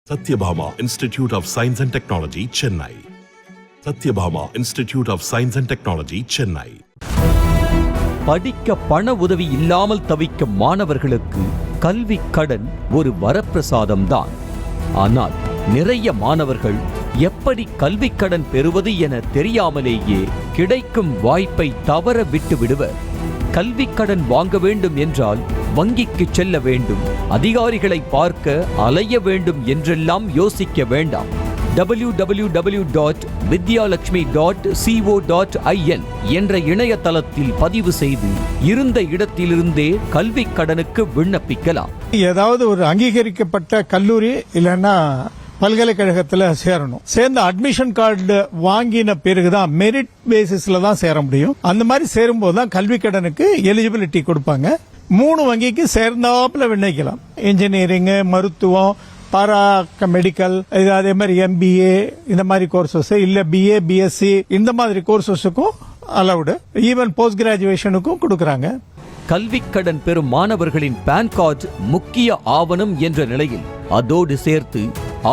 Satyabhama Institute of Science and Technology, Chennai. Satyabhama Institute of Science and Technology, Chennai. படிக்க பண உதவி இல்லாமல் தவிக்கும் மாணவர்களுக்கு கல்வி கடன் ஒரு வரப்பிரசாதம்தான். ஆனால் நிறைய மாணவர்கள் எப்படி கல்வி கடன் பெறுவது என தெரியாமலேயே கிடைக்கும் வாய்ப்பை தவற விட்டு விடுவர். கல்வி கடன் வாங்க வேண்டும் என்றால் வங்கிக்கு செல்ல வேண்டும், அதிகாரிகளை பார்க்க அலைய வேண்டும் என்றெல்லாம் யோசிக்க வேண்டாம். www.vidyalakshmi.co.in என்ற இணையதளத்தில் பதிவு செய்து இருந்த இடத்திலிருந்தே கல்வி கடனுக்கு விண்ணப்பிக்கலாம். ஏதாவது ஒரு அங்கீகரிக்கப்பட்ட கல்லூரி இல்லைன்னா பல்கலைக்கழகத்தில் சேரணும். சேர்ந்த அட்மிஷன் கார்டு வாங்கின பிறகுதான் மெரிட் பேசிஸ்ல தான் சேர முடியும். அந்த மாதிரி சேரும்போது தான் கல்வி கடனுக்கு எலிஜிபிலிட்டி கொடுப்பாங்க. 3 வங்கிக்கு சேர்ந்தாப்புல விண்ணப்பிக்கலாம். இன்ஜினியரிங், மருத்துவம், பாரா மெடிக்கல், அதே மாதிரி MBA இந்த மாதிரி கோர்சஸ், இல்ல BA, BSc இந்த மாதிரி கோர்சஸுக்கும் அலவுடு. ஈவன் போஸ்ட் கிராஜுவேஷனுக்கும் கொடுக்கறாங்க. கல்விக்கடன் பெறும் மாணவர்களின் பான் கார்டு முக்கிய ஆவணம் என்ற நிலையில் அதோடு சேர்த்து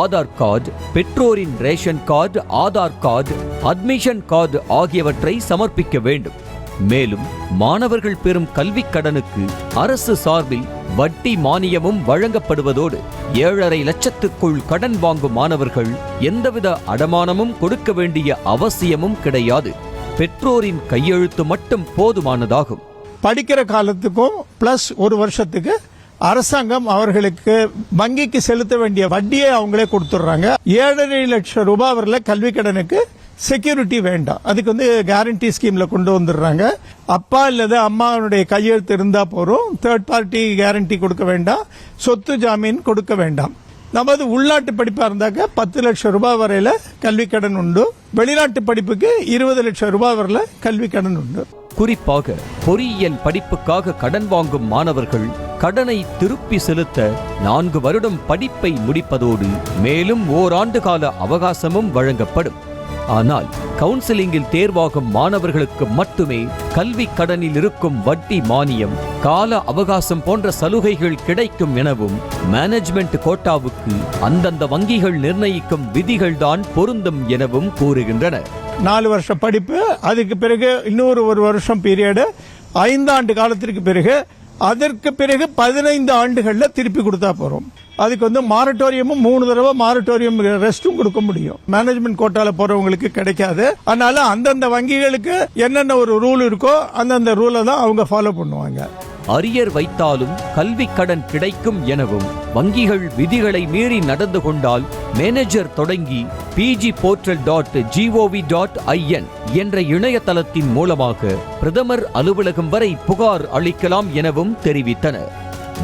ஆதார் கார்டு, பெற்றோரின் ration card, Aadhaar card, admission card ஆகியவற்றை சமர்ப்பிக்க வேண்டும். மேலும் மாணவர்கள் பெறும் கல்விக் கடனுக்கு அரசு சார்பில் வட்டி மானியமும் வழங்கப்படுவதோடு 7.5 லட்சத்துக்குள் கடன் வாங்கும் மாணவர்கள் எந்தவித அடமானமும் கொடுக்க வேண்டிய அவசியமும் கிடையாது. பெற்றோரின் கையெழுத்து மட்டும் போதுமானதாகும். படிக்கிற காலத்துக்கும் பிளஸ் 1 வருஷத்துக்கு அரசாங்கம் அவர்களுக்கு வங்கிக்கு செலுத்த வேண்டிய வட்டியை அவங்களே கொடுத்துடுறாங்க. 7.5 லட்சம் ரூபாய் வரல கல்வி கடனுக்கு செக்யூரிட்டி வேண்டாம். அதுக்கு கேரண்டி ஸ்கீம்ல கொண்டு வந்துடுறாங்க. அப்பா இல்லது அம்மாவுடைய கையெழுத்து இருந்தா போறோம். தேர்ட் பார்ட்டி கேரண்டி கொடுக்க வேண்டாம், சொத்து ஜாமீன் கொடுக்க வேண்டாம். நமது உள்நாட்டு படிப்பா இருந்தாக்க 10 லட்சம் ரூபாய் வரையில கல்வி கடன் உண்டு. வெளிநாட்டு படிப்புக்கு 20 லட்சம் ரூபாய் வரையில கல்வி கடன் உண்டு. குறிப்பாக பொறியியல் படிப்புக்காக கடன் வாங்கும் மாணவர்கள் கடனை திருப்பி செலுத்த 4 வருடம் படிப்பை முடிப்பதோடு மேலும் ஓராண்டு கால அவகாசமும் வழங்கப்படும். ஆனால் கவுன்சிலிங்கில் தேர்வாகும் மாணவர்களுக்கு மட்டுமே கல்வி கடனில் இருக்கும் வட்டி மானியம், கால அவகாசம் போன்ற சலுகைகள் கிடைக்கும் எனவும் மேனேஜ்மெண்ட் கோட்டாவுக்கு அந்தந்த வங்கிகள் நிர்ணயிக்கும் விதிகள்தான் பொருந்தும் எனவும் கூறுகின்றனர். 4 வருஷ படிப்பு, அதுக்கு பிறகு இன்னொரு 1 வருஷம் பீரியடு, 5 ஆண்டு காலத்திற்கு பிறகு, அதற்கு பிறகு 15 ஆண்டுகள்ல திருப்பி கொடுத்தா போறோம். அதுக்கு மாரட்டோரியமும் 3 தடவை மாரட்டோரியம் ரெஸ்டும் கொடுக்க முடியும். மேனேஜ்மெண்ட் கோட்டால போறவங்களுக்கு கிடைக்காது. அதனால அந்தந்த வங்கிகளுக்கு என்னென்ன ஒரு ரூல் இருக்கோ அந்தந்த ரூலை தான் அவங்க ஃபாலோ பண்ணுவாங்க. அரியர் வைத்தாலும் கல்வி கடன் கிடைக்கும் எனவும் வங்கிகள் விதிகளை மீறி நடந்து கொண்டால் மேனேஜர் தொடங்கி pgportal.gov.in என்ற இணையதளத்தின் மூலமாக பிரதமர் அலுவலகம் வரை புகார் அளிக்கலாம் எனவும் தெரிவித்தனர்.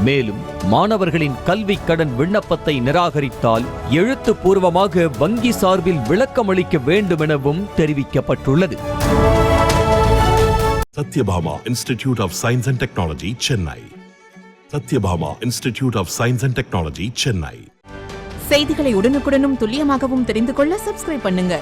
மேலும் மாணவர்களின் கல்வி கடன் விண்ணப்பத்தை நிராகரித்தால் எழுத்துப்பூர்வமாக வங்கி சார்பில் விளக்கம் அளிக்க வேண்டும் எனவும் தெரிவிக்கப்பட்டுள்ளது. Satyabhama Institute of Science and Technology, Chennai. Satyabhama Institute of Science and Technology, Chennai. செய்திகளை உடனுக்குடனும் துல்லியமாகவும் தெரிந்து கொள்ள சப்ஸ்கிரைப் பண்ணுங்க.